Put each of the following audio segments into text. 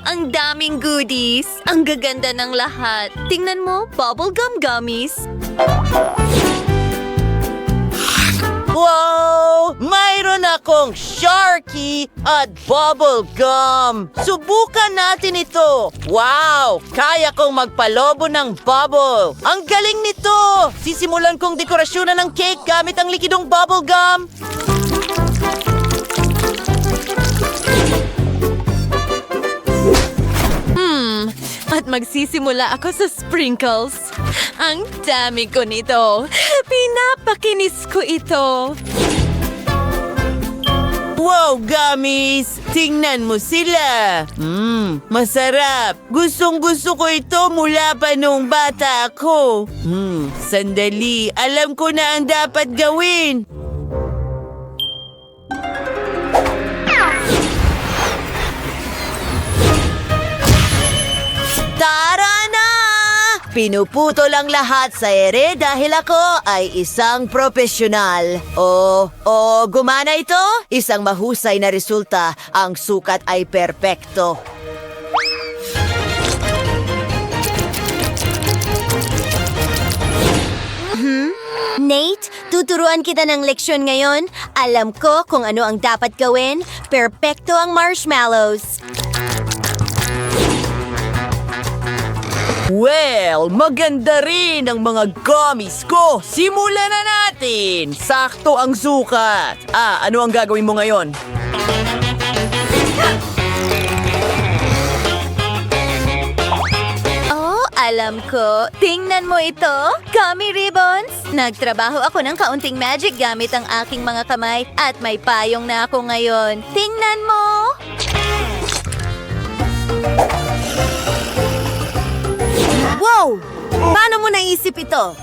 ang daming goodies. Ang gaganda ng lahat. Tingnan mo, bubblegum gummies. Wow! Mayroon akong Sharky at bubble gum. Subukan natin ito. Wow! Kaya kong magpalobo ng bubble. Ang galing nito! Sisimulan kong dekorasyonan ng cake gamit ang likidong bubble gum. At magsisimula ako sa sprinkles. Ang dami ko nito. Pinapakinis ko ito. Wow, gummies! Tingnan mo sila! Masarap! Gustong-gusto ko ito mula pa nung bata ako. Sandali, alam ko na ang dapat gawin. Tara na! Pinuputol ang lahat sa ere dahil ako ay isang profesional. Gumana ito? Isang mahusay na resulta. Ang sukat ay perpekto. Nate, tuturuan kita ng leksyon ngayon. Alam ko kung ano ang dapat gawin. Perpekto ang marshmallows. Well, maganda rin ang mga gummies ko. Simulan na natin. Sakto ang sukat. Ano ang gagawin mo ngayon? Oh, alam ko. Tingnan mo ito. Gummy ribbons. Nagtrabaho ako ng kaunting magic gamit ang aking mga kamay at may payong na ako ngayon. Tingnan mo. Wow! Paano mo naisip ito?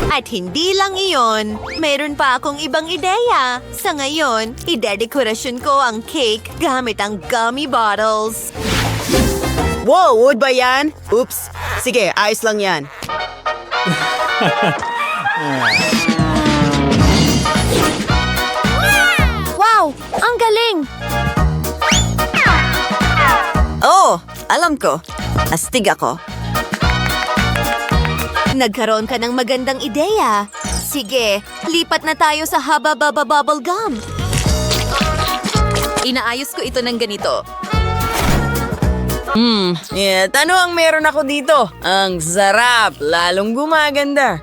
At hindi lang iyon, mayroon pa akong ibang ideya. Sa ngayon, idedekorasyon ko ang cake gamit ang gummy bottles. Wow, wood ba yan? Oops. Sige, ayos lang yan. Wow! Ang galing! Oh, alam ko. Astig ako. Nagkaroon ka ng magandang ideya. Sige, lipat na tayo sa haba-baba bubble gum. Inaayos ko ito ng ganito. Ano ang meron ako dito? Ang sarap, lalong gumaganda.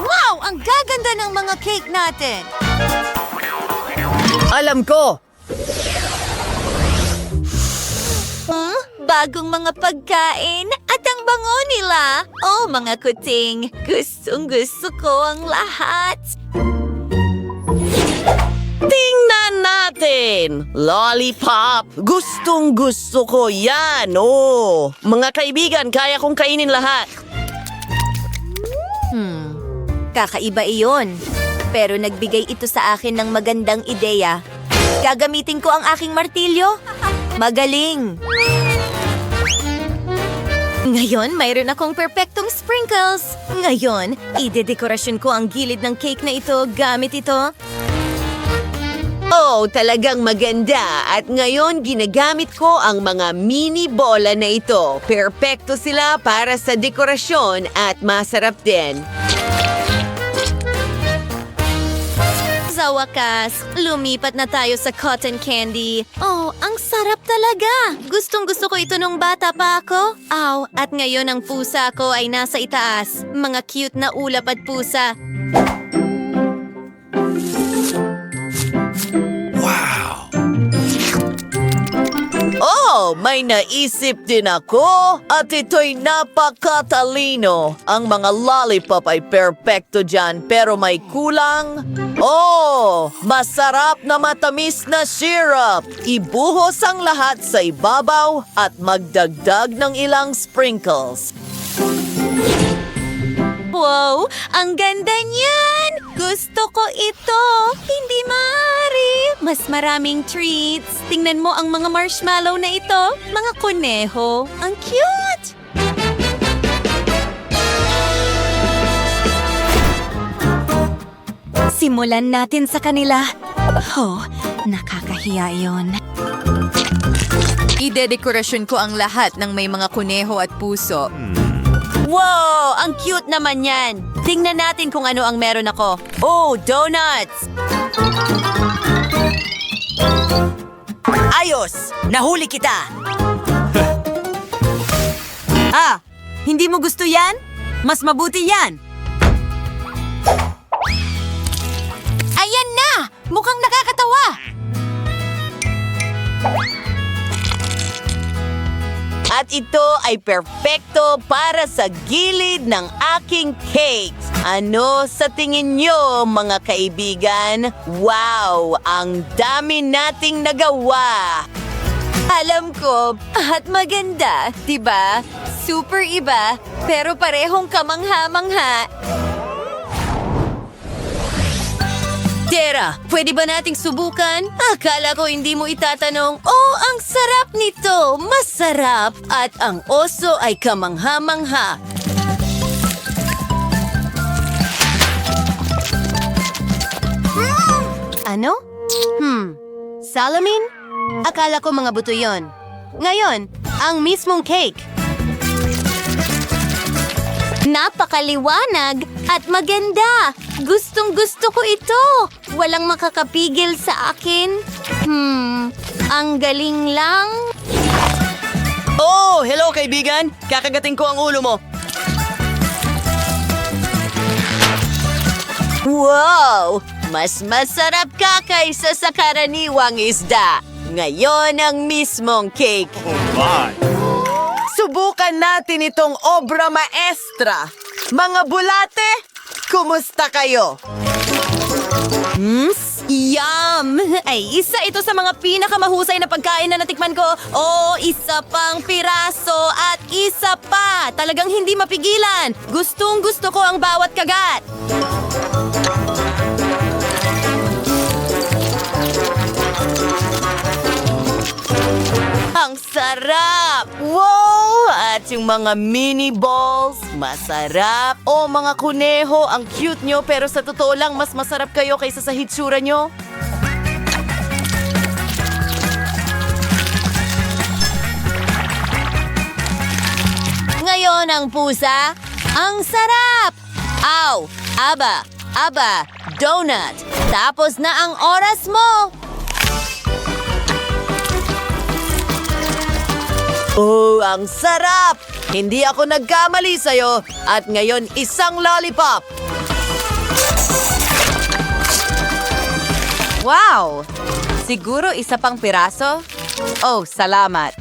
Wow! Ang gaganda ng mga cake natin! Alam ko! Bagong mga pagkain at ang bango nila. Oh, mga kuting. Gustong-gusto ko ang lahat. Tingnan natin! Lollipop! Gustong-gusto ko yan, oh! Mga kaibigan, kaya kong kainin lahat. Kakaiba iyon. Pero nagbigay ito sa akin ng magandang ideya. Gagamitin ko ang aking martilyo. Magaling! Ngayon, mayroon akong perpektong sprinkles. Ngayon, idedekorasyon ko ang gilid ng cake na ito gamit ito. Oh, talagang maganda. At ngayon, ginagamit ko ang mga mini bola na ito. Perpekto sila para sa dekorasyon at masarap din. Sa wakas, lumipat na tayo sa cotton candy. Oh, ang sarap talaga! Gustong-gusto ko ito nung bata pa ako. Aw, at ngayon ang pusa ko ay nasa itaas. Mga cute na ulap at pusa. Oh, may naisip din ako at ito'y napakatalino. Ang mga lollipop ay perpekto dyan pero may kulang. Oh, masarap na matamis na syrup. Ibuhos ang lahat sa ibabaw at magdagdag ng ilang sprinkles. Wow, ang ganda niyan! Gusto ko ito! Hindi maaari! Mas maraming treats. Tingnan mo ang mga marshmallow na ito. Mga kuneho. Ang cute! Simulan natin sa kanila. Oh, nakakahiya yon. Idedekorasyon ko ang lahat ng may mga kuneho at puso. Wow! Ang cute naman yan! Tingnan natin kung ano ang meron ako. Oh, donuts! Ayos! Nahuli kita! Hindi mo gusto yan? Mas mabuti yan! Ayan na! Mukhang nakakatawa! At ito ay perpekto para sa gilid ng aking cake. Ano sa tingin nyo, mga kaibigan? Wow! Ang dami nating nagawa! Alam ko, at maganda, diba? Super iba, pero parehong kamangha-mangha. Tera, pwede ba nating subukan? Akala ko hindi mo itatanong, oh, ang sarap nito, masarap, at ang oso ay kamangha-mangha. Ano? Salamin? Akala ko mga buto yon. Ngayon, ang mismong cake. Napakaliwanag at maganda. Gustong-gusto ko ito. Walang makakapigil sa akin. Ang galing lang. Oh, hello kaibigan! Kakagating ko ang ulo mo. Wow! Mas masarap ka kaysa sa karaniwang isda. Ngayon ang mismong cake. Subukan natin itong obra maestra. Mga bulate, kumusta kayo? Yum! Ay, isa ito sa mga pinakamahusay na pagkain na natikman ko. Oh, isa pang piraso at isa pa. Talagang hindi mapigilan. Gustong-gusto ko ang bawat kagat. Ang sarap! Wow! At yung mga mini balls, masarap. O mga kuneho, ang cute nyo pero sa totoo lang mas masarap kayo kaysa sa hitsura nyo. Ngayon ang pusa. Ang sarap! Aw! Aba! Donut! Tapos na ang oras mo! Oh, ang sarap! Hindi ako nagkamali sa'yo. At ngayon, isang lollipop. Wow! Siguro isa pang piraso? Oh, salamat.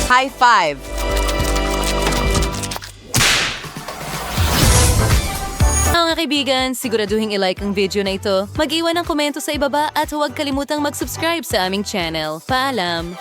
High five! Mga kaibigan, siguraduhin i-like ang video na ito. Mag-iwan ng komento sa ibaba at huwag kalimutang mag-subscribe sa aming channel. Paalam!